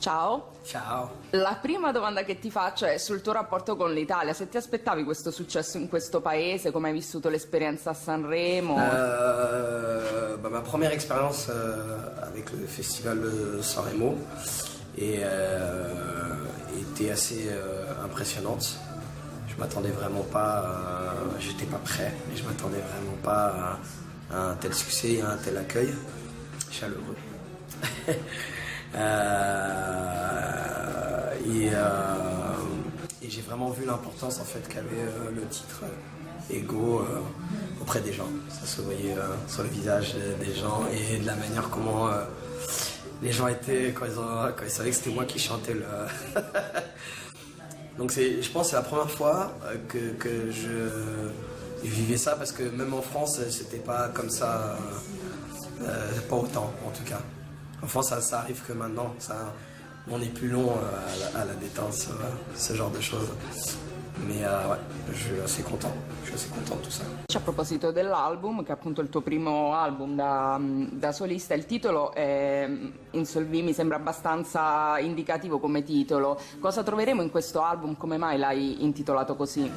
Ciao. Ciao. La prima domanda che ti faccio è sul tuo rapporto con l'Italia. Se ti aspettavi questo successo in questo paese, come hai vissuto l'esperienza a Sanremo? Ma première expérience avec le festival de Sanremo était assez impressionnante. Je m'attendais vraiment pas, j'étais pas prêt, mais je m'attendais vraiment pas à un tel succès et à un tel accueil chaleureux. Et j'ai vraiment vu l'importance en fait qu'avait le titre Ego auprès des gens. Ça se voyait sur le visage des gens et de la manière comment les gens étaient quand ils savaient que c'était moi qui chantais le. Donc je pense que c'est la première fois que je vivais ça, parce que même en France c'était pas comme ça, pas autant en tout cas. En France ça arrive que maintenant, on est plus long à la détente sur ce genre de choses. Mais ouais, je suis assez content de tout ça. A proposito dell'album, che è appunto il tuo primo album da solista, il titolo Insolvi mi sembra abbastanza indicativo come titolo. Cosa troveremo in questo album? Come mai l'hai intitolato così?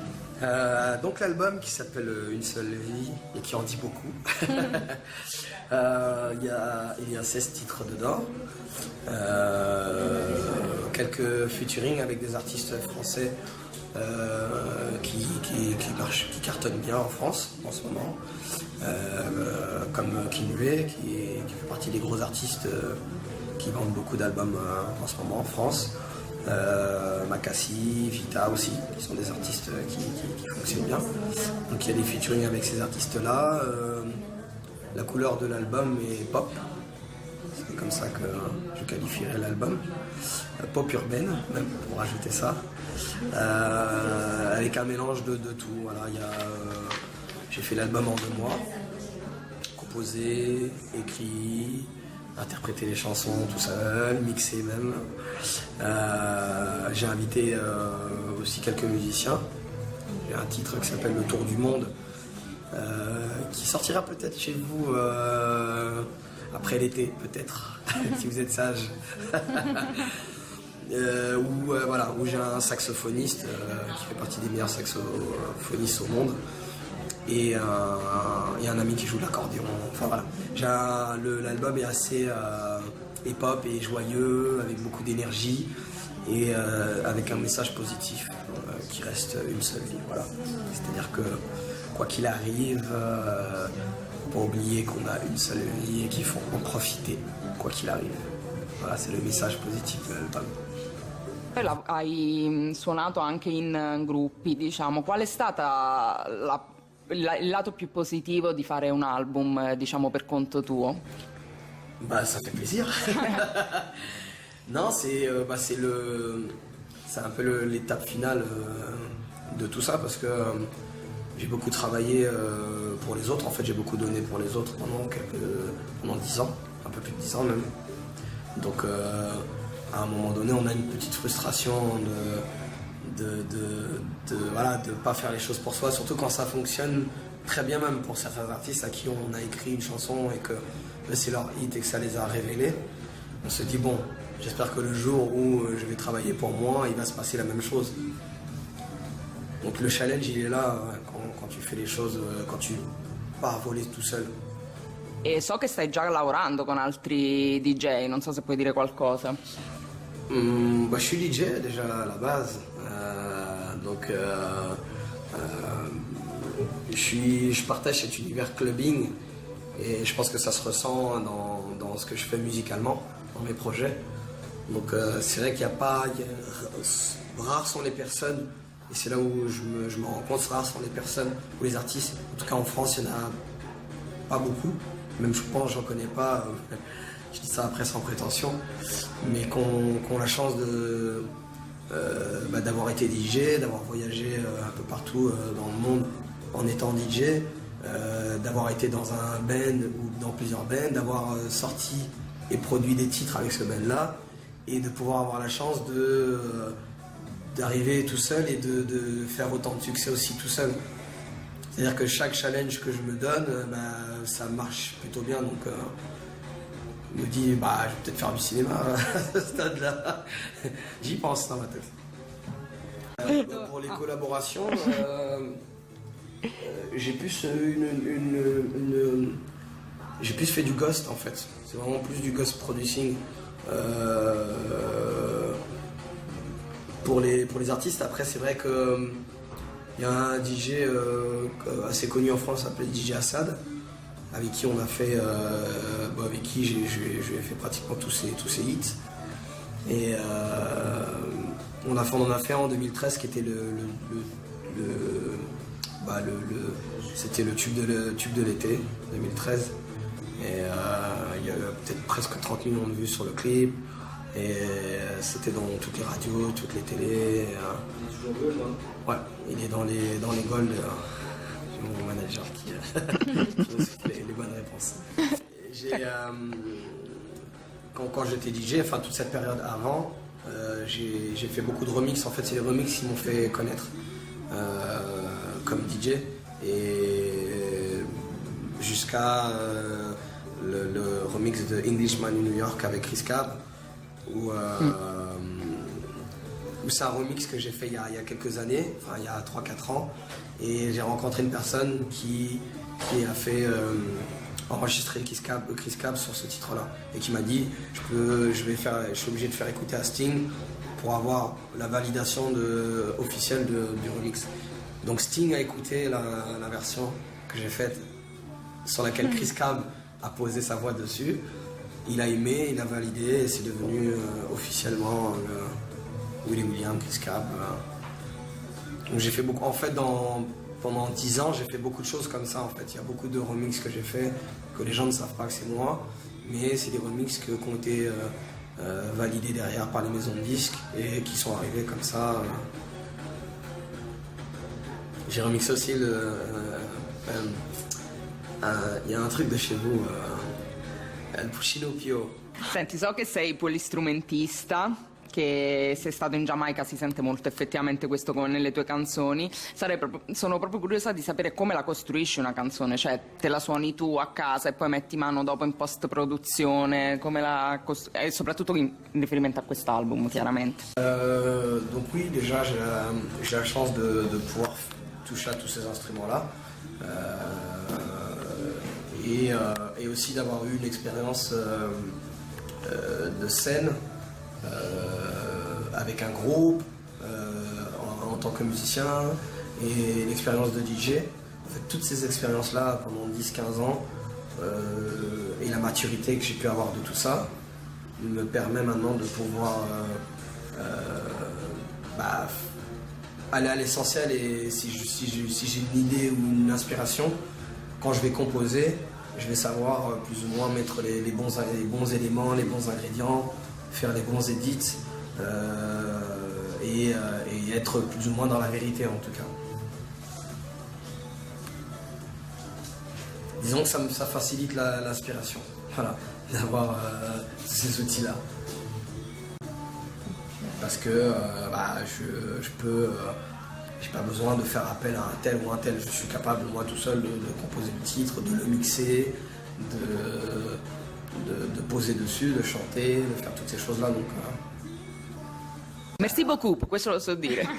Donc l'album qui s'appelle Une seule vie et qui en dit beaucoup. Il y a 16 titres dedans. Quelques featuring avec des artistes français qui cartonnent bien en France en ce moment, comme Kinue qui fait partie des gros artistes qui vendent beaucoup d'albums en ce moment en France. Makassi, Vita aussi, qui sont des artistes qui fonctionnent bien. Donc il y a des featuring avec ces artistes-là. La couleur de l'album est pop. C'est comme ça que je qualifierais l'album. Pop urbaine, même, pour rajouter ça. Avec un mélange de tout. Voilà, j'ai fait l'album en 2 mois. Composé, écrit, interprété les chansons tout seul, mixé même. J'ai invité aussi quelques musiciens. Il y a un titre qui s'appelle Le Tour du Monde, qui sortira peut-être chez vous après l'été, peut-être, si vous êtes sage. Où j'ai un saxophoniste qui fait partie des meilleurs saxophonistes au monde, et un ami qui joue de l'accordéon. Enfin voilà, l'album est assez hip-hop et joyeux, avec beaucoup d'énergie et avec un message positif qui reste une seule vie. Voilà. C'est-à-dire que quoi qu'il arrive, faut pas oublier qu'on a une seule vie et qu'il faut en profiter quoi qu'il arrive. Voilà, c'est le message positif de l'album. Hai suonato anche in gruppi, diciamo. Qual è stata il lato più positivo di fare un album, diciamo, per conto tuo? Bah, ça fait plaisir. Non, c'est un peu l'étape finale de tout ça, parce que j'ai beaucoup travaillé pour les autres. En fait, j'ai beaucoup donné pour les autres pendant 10 ans, un peu plus de 10 ans même. Donc à un moment donné, on a une petite frustration de pas faire les choses pour soi, surtout quand ça fonctionne très bien, même pour certains artistes à qui on a écrit une chanson et que c'est leur hit et que ça les a révélés. On se dit bon, j'espère que le jour où je vais travailler pour moi, il va se passer la même chose. Donc le challenge, il est là quand tu fais les choses, quand tu pars voler tout seul. E so che stai già lavorando con altri DJ, non so se puoi dire qualcosa. Je suis DJ déjà à la base, donc je partage cet univers clubbing et je pense que ça se ressent dans ce que je fais musicalement, dans mes projets. Donc c'est vrai qu'il n'y a pas, rares sont les personnes, et c'est là où je me rends compte, rares sont les personnes ou les artistes, en tout cas en France il n'y en a pas beaucoup, même je pense j'en connais pas, je dis ça après sans prétention, mais qu'on la chance d'avoir été DJ, d'avoir voyagé un peu partout dans le monde en étant DJ, d'avoir été dans un band ou dans plusieurs bands, d'avoir sorti et produit des titres avec ce band-là, et de pouvoir avoir la chance d'arriver tout seul et de faire autant de succès aussi tout seul. C'est-à-dire que chaque challenge que je me donne, ça marche plutôt bien. Donc me dis, bah, je vais peut-être faire du cinéma à ce stade-là. J'y pense dans ma tête. Pour les collaborations, j'ai plus j'ai plus fait du ghost en fait. C'est vraiment plus du ghost producing. Pour les artistes, après c'est vrai que il y a un DJ assez connu en France, s'appelé DJ Assad, avec qui on a fait, avec qui j'ai fait pratiquement tous ces hits. Et on en a fait en 2013 qui était c'était le tube de l'été 2013. Et il y a eu peut-être presque 30 millions de vues sur le clip. Et c'était dans toutes les radios, toutes les télés. Il est toujours gold, hein? Ouais, il est dans les gold. C'est mon manager qui me souffle les bonnes réponses. Quand j'étais DJ, enfin toute cette période avant, j'ai fait beaucoup de remix. En fait, c'est les remix qui m'ont fait connaître comme DJ. Et jusqu'à le remix de Englishman in New York avec Chris Cab, où c'est un remix que j'ai fait il y a quelques années, enfin il y a 3-4 ans, et j'ai rencontré une personne qui a fait enregistrer Chris Cab sur ce titre-là, et qui m'a dit je suis obligé de faire écouter à Sting pour avoir la validation officielle du remix. Donc Sting a écouté la version que j'ai faite, sur laquelle Chris Cab a posé sa voix dessus. Il a aimé, il a validé, et c'est devenu officiellement Willie William, Chris Cab. Donc j'ai fait beaucoup, en fait pendant 10 ans j'ai fait beaucoup de choses comme ça en fait. Il y a beaucoup de remixes que j'ai fait, que les gens ne savent pas que c'est moi, mais c'est des remixes qui ont été validés derrière par les maisons de disques et qui sont arrivés comme ça. J'ai remixé aussi il y a un truc de chez vous, il Puccino Pio. Senti, so che sei polistrumentista, che sei stato in Giamaica, si sente molto effettivamente questo nelle tue canzoni. Sono proprio curiosa di sapere come la costruisci una canzone, cioè te la suoni tu a casa e poi metti mano dopo in post-produzione, e soprattutto in riferimento a quest'album, chiaramente. Donc oui, déjà j'ai la chance de pouvoir toucher à tous ces instruments-là. Et aussi d'avoir eu une expérience de scène avec un groupe en tant que musicien, et l'expérience de DJ. En fait, toutes ces expériences-là pendant 10-15 ans et la maturité que j'ai pu avoir de tout ça me permet maintenant de pouvoir aller à l'essentiel. Et si j'ai une idée ou une inspiration, quand je vais composer, je vais savoir plus ou moins mettre les bons éléments, les bons ingrédients, faire les bons edits et être plus ou moins dans la vérité en tout cas. Disons que ça facilite l'inspiration, voilà, d'avoir ces outils-là. Parce que j'ai pas besoin de faire appel à un tel ou un tel. Je suis capable, moi tout seul, de composer le titre, de le mixer, de poser dessus, de chanter, de faire toutes ces choses-là. Donc, Merci beaucoup, questo lo so dire.